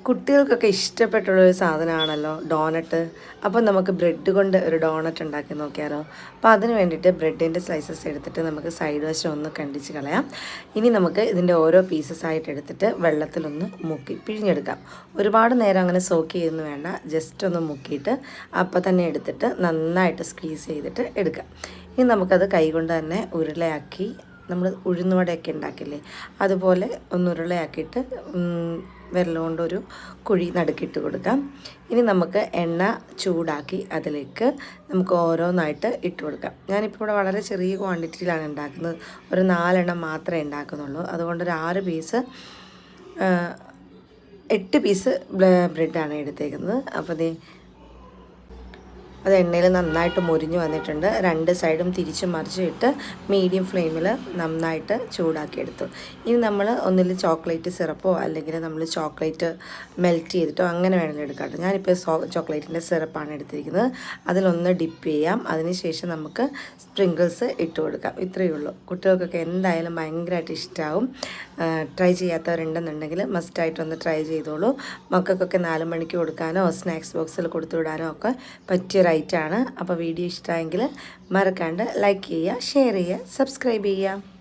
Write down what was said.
കുട്ടികൾക്കൊക്കെ ഇഷ്ടപ്പെട്ടുള്ളൊരു സാധനമാണല്ലോ ഡോണറ്റ്. അപ്പോൾ നമുക്ക് ബ്രെഡ് കൊണ്ട് ഒരു ഡോണറ്റ് ഉണ്ടാക്കി നോക്കിയാലോ. അപ്പോൾ അതിന് വേണ്ടിയിട്ട് ബ്രെഡിൻ്റെ സ്ലൈസസ് എടുത്തിട്ട് നമുക്ക് സൈഡ് വശം ഒന്ന് കണ്ടിച്ച് കളയാം. ഇനി നമുക്ക് ഇതിൻ്റെ ഓരോ പീസസ് ആയിട്ട് എടുത്തിട്ട് വെള്ളത്തിലൊന്ന് മുക്കി പിഴിഞ്ഞെടുക്കാം. ഒരുപാട് നേരം അങ്ങനെ സോക്ക് ചെയ്യുന്നു വേണ്ട, ജസ്റ്റ് ഒന്ന് മുക്കിയിട്ട് അപ്പോൾ തന്നെ എടുത്തിട്ട് നന്നായിട്ട് സ്ക്വീസ് ചെയ്തിട്ട് എടുക്കാം. ഇനി നമുക്കത് കൈകൊണ്ട് തന്നെ ഉരുളയാക്കി, നമ്മൾ ഉഴുന്നുവടയൊക്കെ ഉണ്ടാക്കില്ലേ അതുപോലെ ഒന്ന് ഉരുളയാക്കിയിട്ട് വിരലുകൊണ്ടൊരു കുഴി നടുക്കിട്ട് കൊടുക്കാം. ഇനി നമുക്ക് എണ്ണ ചൂടാക്കി അതിലേക്ക് നമുക്ക് ഓരോന്നായിട്ട് ഇട്ട് കൊടുക്കാം. ഞാനിപ്പോൾ ഇവിടെ വളരെ ചെറിയ ക്വാണ്ടിറ്റിയിലാണ് ഉണ്ടാക്കുന്നത്, ഒരു 4 എണ്ണം മാത്രമേ ഉണ്ടാക്കുന്നുള്ളൂ. അതുകൊണ്ട് ഒരു 8 പീസ് ബ്രെഡാണ് എടുത്തേക്കുന്നത്. അപ്പോൾ അത് എണ്ണയിൽ നന്നായിട്ട് മുരിഞ്ഞ് വന്നിട്ടുണ്ട്. 2 സൈഡും തിരിച്ച് മറിച്ചിട്ട് മീഡിയം ഫ്ലെയിമിൽ നന്നായിട്ട് ചൂടാക്കിയെടുത്തു. ഇനി നമ്മൾ ഒന്നിൽ ചോക്ലേറ്റ് സിറപ്പോ അല്ലെങ്കിൽ നമ്മൾ ചോക്ലേറ്റ് മെൽറ്റ് ചെയ്തിട്ടോ അങ്ങനെ വേണമെങ്കിൽ എടുക്കാം. ഞാനിപ്പോൾ ചോക്ലേറ്റിൻ്റെ സിറപ്പാണ് എടുത്തിരിക്കുന്നത്. അതിലൊന്ന് ഡിപ്പ് ചെയ്യാം. അതിനുശേഷം നമുക്ക് സ്പ്രിങ്കിൾസ് ഇട്ട് കൊടുക്കാം. ഇത്രയേ ഉള്ളൂ. കുട്ടികൾക്കൊക്കെ എന്തായാലും ഭയങ്കരമായിട്ട് ഇഷ്ടമാവും. ട്രൈ ചെയ്യാത്തവരുണ്ടെന്നുണ്ടെങ്കിൽ മസ്റ്റായിട്ടൊന്ന് ട്രൈ ചെയ്തോളൂ. മക്കൾക്കൊക്കെ 4 മണിക്ക് കൊടുക്കാനോ സ്നാക്സ് ബോക്സിൽ കൊടുത്തു വിടാനോ ഒക്കെ പറ്റിയൊരു ഐറ്റമാണ്. അപ്പോൾ വീഡിയോ ഇഷ്ടമായെങ്കിൽ മറക്കാണ്ട് ലൈക്ക് ചെയ്യുക, ഷെയർ ചെയ്യുക, സബ്സ്ക്രൈബ് ചെയ്യുക.